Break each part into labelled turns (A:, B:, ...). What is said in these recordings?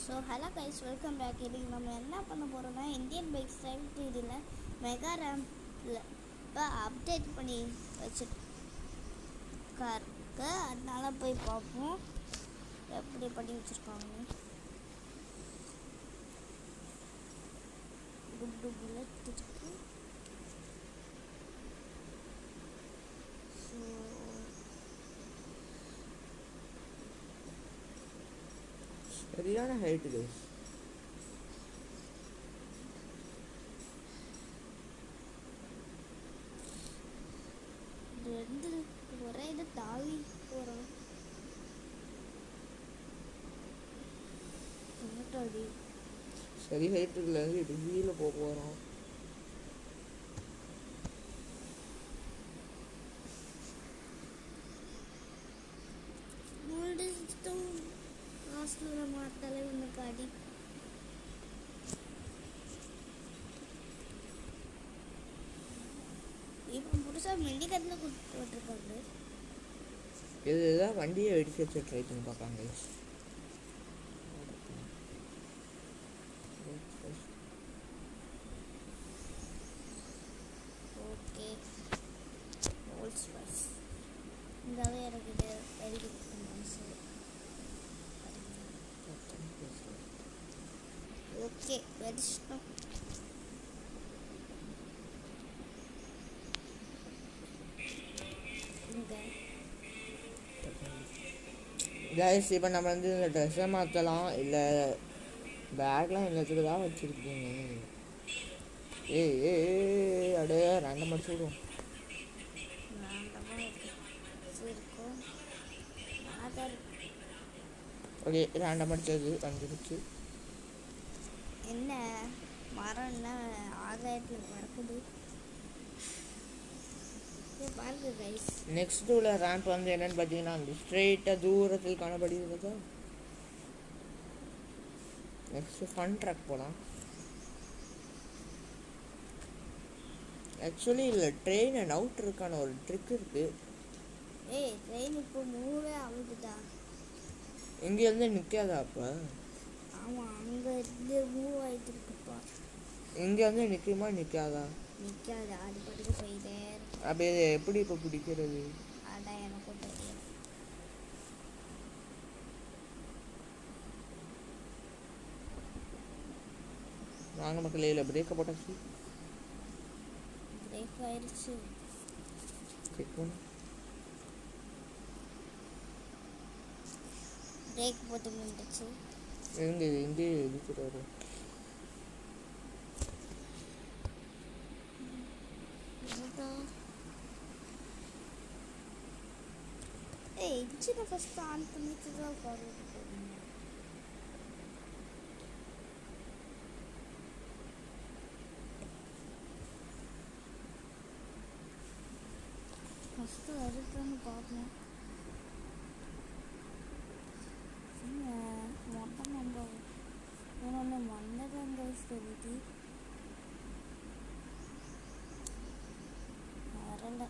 A: So hello guys, welcome back. இதுக்கு நம்ம என்ன பண்ண போகிறோம்னா, இந்தியன் பைக் ஸ்டைல் இதில் மெகா ரேம்பில் இப்போ அப்டேட் பண்ணி வச்சுருக்காருக்கு. அதனால போய் பார்ப்போம் எப்படி பண்ணி வச்சுருக்காங்க. குட் புல்லட் இருக்கு. ஸோ
B: சரியான ஹைட் கைஸ்.
A: ரெண்டு ஒரே இது தாவி போகிறோம். அடி
B: சரி ஹைட் இருக்குல்ல, இது வீல போக போகிறோம்.
A: முடிச்சிட்டோம். லாஸ்ட்ல மாட்டாலே உனக்கு அடி. இப்போ புதுசாக மெடிக்கல்ல கொடுத்து விட்டுருக்காங்க.
B: இதுதான் வண்டியை வெடிச்சு வச்சு ட்ரை பண்ணி பார்க்கலாம் கைஸ்.
A: ஓகே, ரோல்ஸ் ராய்ஸ் இந்தாவே எனக்கு வெரி மனசு. ஓகே, வெடிச்சிட்டோம்.
B: கைஸ் இப்போ நம்ம வந்து இந்த ட்ரெஸ்ஸை மாற்றலாம், இல்லை பேக்லாம் எல்லாத்துக்கு தான் வச்சுருக்கீங்க. ஏய் அப்படியே ரெண்டு மடிச்சு விடுவோம். ஓகே, ரெண்டு மடிச்சது வந்துருச்சு.
A: என்ன மரம் என்ன ஆகாயத்தில் பறக்குது பாருங்க கைஸ்.
B: நெக்ஸ்ட் உள்ள ரேம்ப் வந்து என்னன்னு பார்த்தீங்கன்னா, அந்த ஸ்ட்ரெயிட்டாக தூரத்தில் காணப்படுகிறது. நெக்ஸ்ட் ஃபன் ட்ராக் போகலாம். ஆக்சுவலி இதில் ட்ரெயின் அண்ட் அவுட்ருக்கான ஒரு ட்ரிக் இருக்குது.
A: ஏய், ட்ரெயின் இப்போ மூவே ஆகுதுடா.
B: இங்கேருந்து நிற்காதா? அப்போ
A: ஆமாம், அங்கே இருந்து மூவ் ஆகிட்டு இருக்குப்பா.
B: இங்கே வந்து நிற்குமா நிற்காதா?
A: நிற்காது, அது பாட்டுக்கு போயிட்டே இருக்கு.
B: அப்போ இதை எப்படி இப்போ பிடிக்கிறது?
A: அதான் எனக்கும் தெரியும்.
B: வாங்க மக்களே, இல்லை பிரேக்கை போட்டாச்சு.
A: பிரேக் ஆயிடுச்சு.
B: செக் பண்ணு.
A: பிரேக் போட்டு நின்றுச்சு.
B: இங்கே இடிச்சுட்டு வரும்.
A: ஏய், இன்ஜினை ஃபஸ்ட்டு ஆன் பண்ணிட்டு தான் உட்காந்துட்டு போகணும். ஃபஸ்ட்டு வருதுன்னு பார்க்கணும். மொட்டை நம்ம இன்னொன்று மண்டலம் தெரியுது. வரல.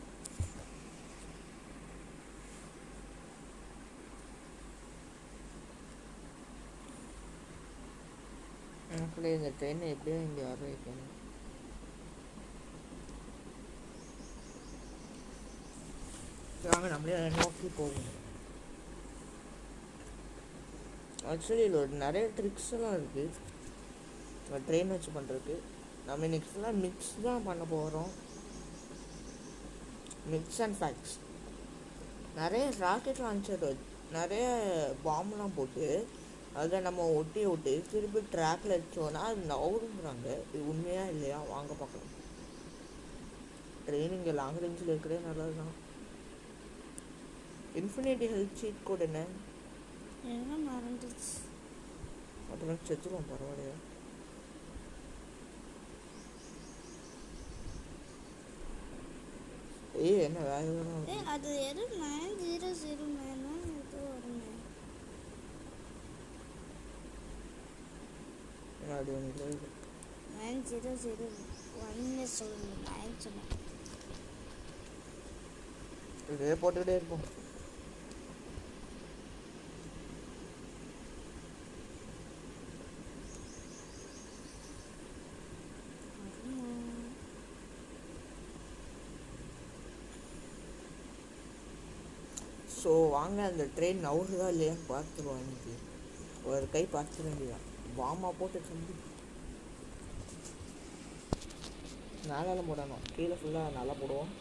B: மக்களே, இந்த ட்ரெயினை எப்படியும் இங்கே வர வைக்கணும். வாங்க நம்மளே அதை நோக்கி போகும். ஆக்சுவலி இதில் ஒரு நிறைய ட்ரிக்ஸ் எல்லாம் இருக்குது ட்ரெயின் வச்சு பண்ணுறதுக்கு. நம்ம நெக்ஸ்ட்லாம் மிக்ஸ் தான் பண்ண போகிறோம். Mix and facts. நிறைய ராக்கெட் லான்ச்சர் நிறைய பாம்பெலாம் போட்டு அதை நம்ம ஒட்டி திருப்பி ட்ராக்ல வச்சோன்னா அது நவுறுங்கிறாங்க. இது உண்மையா இல்லையா? வாங்க பார்க்கலாம். ட்ரெயின் இங்கே லாங் ரேஞ்சில் இருக்கிறதே நல்லது தான். இன்ஃபினிட்டி ஹெல்த் சீட் கோட் என்ன
A: மறந்துச்சு.
B: அப்புறம் செத்துருவோம், பரவாயில்லையா? ஏய், என்ன வேலை?
A: அது எதுவும் 9009 ஏதோ வருங்க.
B: அது ஒன்று
A: 9001 சொல்லுங்க. 9 சொன்னேன்.
B: இதே போட்டுக்கிட்டே இருப்போம். ஸோ வாங்க அந்த ட்ரெயின் நவுறுதா இல்லையான்னு பார்த்துருவோம். இன்னைக்கு ஒரு கை பார்த்துட வேண்டியதான். வாமா போட்டு தம்பி மேலே போடணும், கீழே ஃபுல்லாக நல்லா போடுவோம்.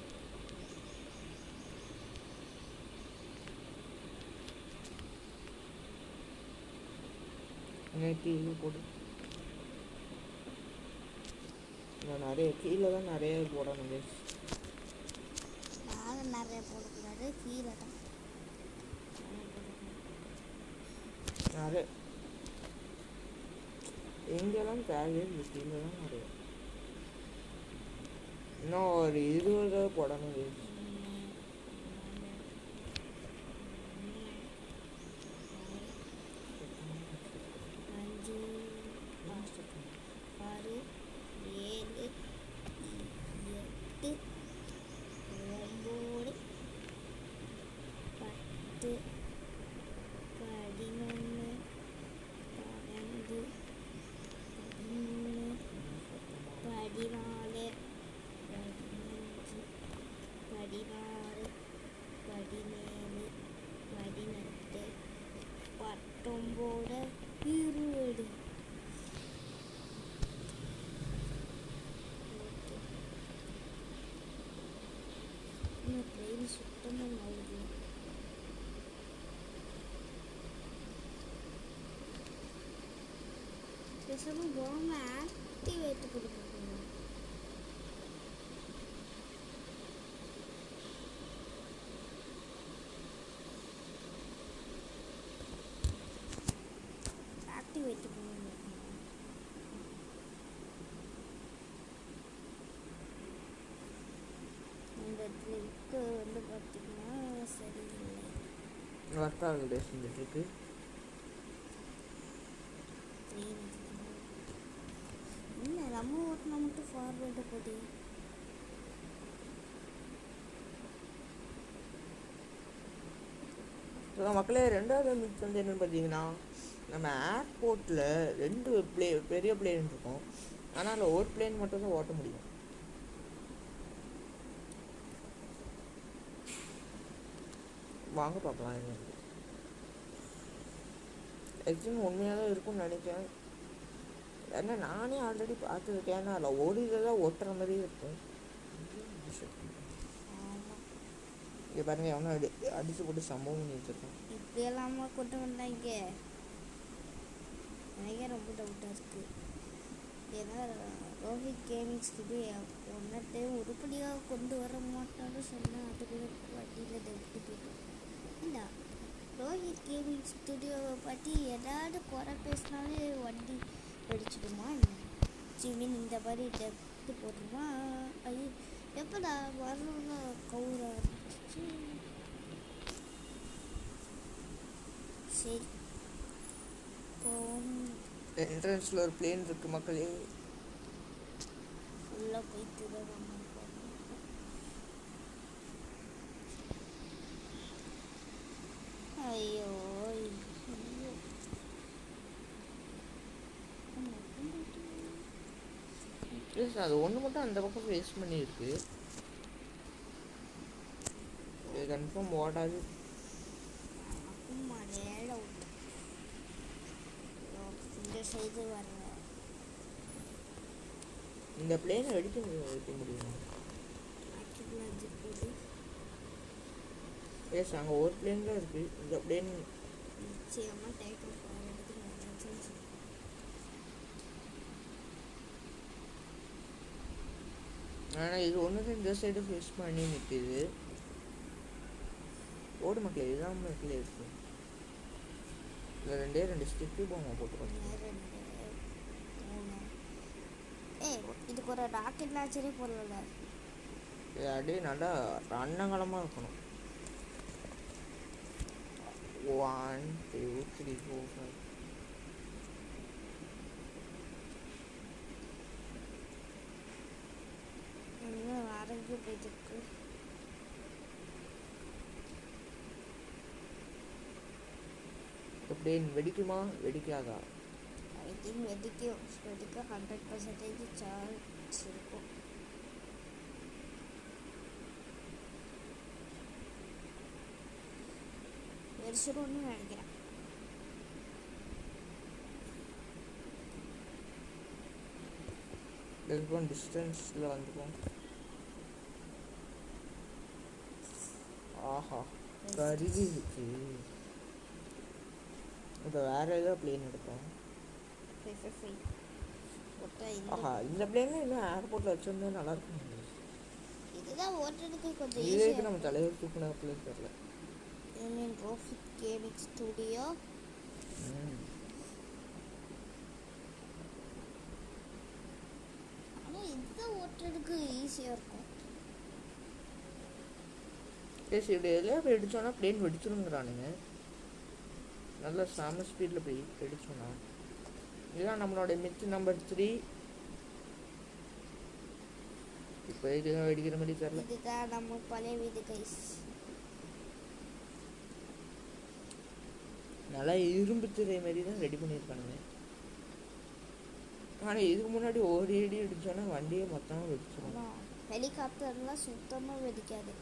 B: கீழே போடு. நான் நிறைய கீழே தான் நிறைய போடணும்.
A: மேலே நிறைய போடக்கூடாது, கீழே தான்
B: நிறைய எங்கெல்லாம் தேவையே இல்லை, கீழே தான் நிறைய. இன்னும் ஒரு 20 போடணும்.
A: சுத்தமாக ஆகுது. பேசாமல் பாம்பை ஆக்டிவேட் கொடுக்கணும். ஆக்டிவேட் பண்ணணும். இந்த ட்ரிக்கு வந்து பார்த்தீங்கன்னா சரியில்லை.
B: ஒர்க் ஆகுது இந்த ட்ரிக்கு.
A: இல்லை நம்ம ஓட்டினா மட்டும் ஃபார்வேர்டு போகுது.
B: மக்களே, ரெண்டாவது மிக்ஸ் வந்து என்னென்னு பார்த்தீங்கன்னா, நம்ம ஏர்போர்ட்டில் 2 பெரிய பிளேன் இருக்கும். ஆனால் அதில் ஒரு பிளேன் மட்டும் தான் ஓட்ட முடியும். வாங்க பார்க்கலாம். என்ன எக்ஸாம் உண்மையாக தான் இருக்கும்னு நினைக்கிறேன். ஏன்னா நானே ஆல்ரெடி பார்த்துருக்கேன். ஏன்னா அதில் ஒரு இதெல்லாம் ஒட்டுற மாதிரியே இருக்கும். இங்கே பாருங்க, எவனோ அடிச்சு போட்டு சம்பவம் பண்ணி வச்சிருக்கேன்.
A: இப்படி எல்லாமா கொண்டு வந்தாங்க. எனக்கே ரொம்ப டவுட்டாக இருக்குது. ஏன்னா ரோஹித் கேமிங் ஸ்டுடியோ ஒன்றே உருப்படியாக கொண்டு வர மாட்டான்னு சொன்னால் அது கூட வண்டியில் தவிட்டு போயிடும். இல்லை, ரோஹித் கேமிங் ஸ்டுடியோவை பற்றி ஏதாவது குறை பேசினாலே வண்டி வெடிச்சிடுமா இல்லை மீன் இந்த மாதிரி டெப்ட்டு போட்டுருமா? அது எப்போடா வரணும்னா கவுர ஆரம்பிச்சு. சரி,
B: என்ட்ரன்ஸில் ஒரு பிளேன் இருக்குது மக்களே.
A: உள்ளே போயிட்டு தான் நம்ம ஐயோ
B: அது ஒன்று மட்டும் அந்த பக்கம் வேஸ்ட் பண்ணியிருக்கு. இது கன்ஃபார்ம் ஓடாது.
A: இந்த சைடு வர
B: இந்த பிளேனை வெடிக்க முடியும். எஸ், அங்கே ஒரு பிளேன் தான் இருக்குது. இந்த பிளேன்
A: நிச்சயமாக டேக் ஆஃப் ஆகிறதுக்கு நல்லா.
B: ஆனால் இது ஒன்று தான் இந்த சைடு ஃபேஸ் பண்ணி நிற்கிது. ஓடு மக்களே, இதுதான் மக்களே இருக்கு. இதில் 2 ஸ்டிக்கு போங்க போட்டுக்கோங்க.
A: இதுக்கு ஒரு ராக்கெட் லான்ச்சரே போடல.
B: இது அப்படியே நல்லா அன்னங்கலமாக இருக்கணும். 1 2 3 4 5.
A: ஆரோக்கிய போயிட்டு
B: எப்படி வெடிக்குமா வெடிக்காதா?
A: ஐ திங்க் வெடிக்க 100% சான்ஸ் இருக்கும். வெடிச்சிடும்னு நினைக்கிறேன்.
B: டிஸ்டன்ஸில் வந்துக்கும். ஆஹா கருகிடுச்சு. இப்போ வேற ஏதோ பிளேன் எடுப்போம். ஆஹா இந்த பிளேன்ல இன்னும் ஏர்போர்ட்டில் வச்சிருந்தா நல்லா இருக்கும்.
A: இதுதான் ஓட்டுறதுக்கு கொஞ்சம்
B: இதுக்கு
A: ஈஸியாக
B: நம்ம தலைவர் தூக்குன பிளேன் தெரியல.
A: Rohit gaming studio. ஆனால் இதுதான் ஓட்டுறதுக்கு ஈஸியாக இருக்கும்.
B: சரி இப்படி எதுலையா போய் வெடிச்சோன்னா பிளேன் வெடிச்சிருங்கிறானுங்க. நல்லா செம ஸ்பீடில் போய் வெடிச்சோன்னா இதுதான் நம்மளோட மித்து நம்பர் 3. இப்போ இதுதான் வெடிக்கிற மாதிரி தெரியல.
A: இதுதான் நம்ம பழைய வீடு கைஸ்.
B: நல்லா இரும்பு திரை மாதிரி தான் ரெடி பண்ணியிருக்கானுங்க. ஆனால் இதுக்கு முன்னாடி ஒரு அடி அடிச்சோன்னா வண்டியே மொத்தமாக வெடிச்சிடும்.
A: ஹெலிகாப்டர்லாம் சுத்தமாக வெடிக்காது.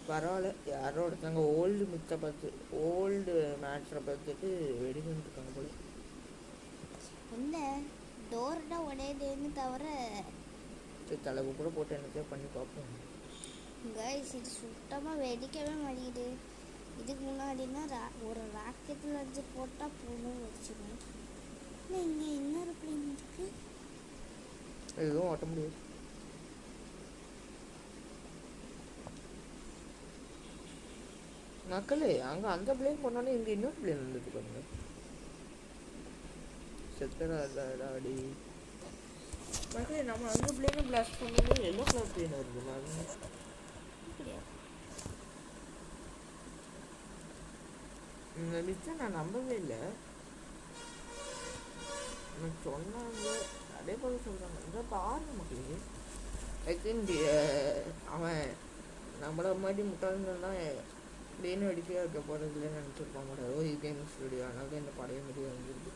B: பரவாயில்ல. யாரோ ஒருத்தங்க ஓல்டு மித்தை பார்த்து ஓல்டு மேட்ரை பார்த்துட்டு வெடிக்கிட்டு இருக்காங்க போல.
A: என்ன டோர் தான் உடையுதுன்னு தவிர
B: தலைவு கூட போட்டு என்னத்தையோ பண்ணி பார்ப்போம்.
A: கைஸ் இது சுத்தமாக வெடிக்கவே மாட்டேங்குது. இதுக்கு முன்னாடினா ஒரு ராக்கெட்டில் வச்சு போட்டால் போகணும் வச்சுக்கணும். இல்லை இங்கே இன்னொரு பிளேன் இருக்கு.
B: எதுவும் ஓட்ட முடியாது. மக்களே அங்கே அந்த பிளேன் போனாலும் இங்கே இன்னொரு பிளேன் வந்துட்டு பாருங்க. செத்தராடி மக்களே நம்ம அந்த பிளேனை பிளாஸ்ட் பண்ணாலும் எல்லோ கலர் பிளேன் வருது பாருங்க. இந்த மிச்சம் நான் நம்பவே இல்லை. சொன்னாங்க அதே போல சொல்கிறாங்க. இந்த பாருங்க மக்களே. ஐ திங்க் அவன் நம்மள மாதிரி முட்டாள்னா பிளேன் அடிக்கவே வைக்க போகிறதுலன்னு நினச்சிருப்பாங்க. ரோஹித் கேமிங் ஸ்டுடியோ அதனால இந்த பழைய மாதிரி வந்துருக்கு.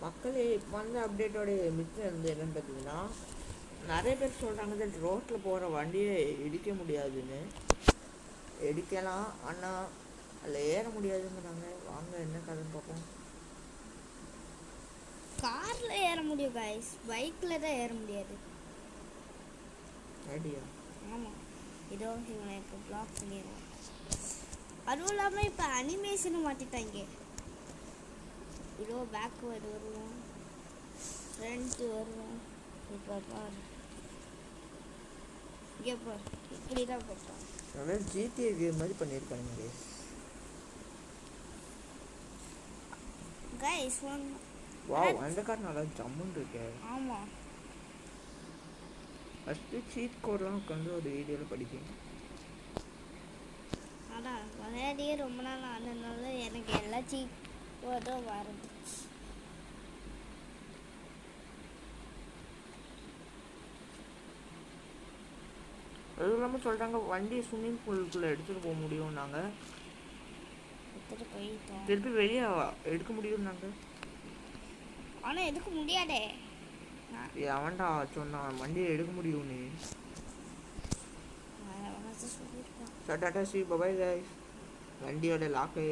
B: மக்களே இப்போ வந்து அப்டேட்டோடைய மிச்சம் இருந்து என்னென்னு பார்த்தீங்கன்னா நிறைய பேர் சொல்கிறாங்க ரோட்டில் போகிற வண்டியை இடிக்க முடியாதுன்னு. இடிக்கலாம் ஆனால் அதில் ஏற முடியாதுங்கிறாங்க. வாங்க என்ன கதைன்னு பார்ப்போம்.
A: காரில் ஏற முடியும் கைஸ், பைக்கில் தான் ஏற முடியாது.
B: ஐடியா
A: ஆமாம் இதோ இவனை இப்போ பிளாக் பண்ணிடுவோம். அதுவும் இல்லாமல் இப்போ அனிமேஷனும் மாற்றிட்டாங்க. இதோ பேக்வேர்டு வருவோம், ஃப்ரண்ட்டு வருவோம். இப்போ பாரு இங்கே பாரு இப்படி தான் போட்டோம்.
B: அதாவது ஜிடிஏ கேம் மாதிரி பண்ணியிருக்காங்க
A: கைஸ்.
B: வாவ் அந்த கார் நல்லா ஜம்முன்னு இருக்கு.
A: ஆமாம்
B: ஃபஸ்ட்டு சீட் கோடெலாம் உட்காந்து ஒரு வீடியோவில் படிப்பேன்.
A: ஆனால் விளையாடியே ரொம்ப நாள் ஆனதுனால எனக்கு எல்லா சீட் கோடும் வரந்துச்சு.
B: அது இல்லாமல் சொல்கிறாங்க வண்டியை ஸ்விம்மிங் பூலுக்குள்ளே எடுத்துகிட்டு போக முடியும். நாங்கள்
A: எடுத்துகிட்டு போயிட்டோம்.
B: திருப்பி வெளியே எடுக்க முடியும்னாங்க.
A: ஆனால் எடுக்க முடியாதே.
B: அவன்டா சொன்னான் வண்டியை எடுக்க முடியும்னு.
A: சொல்லியிருக்கேன்.
B: Tata C bye bye guys. வண்டியோட லாக்கு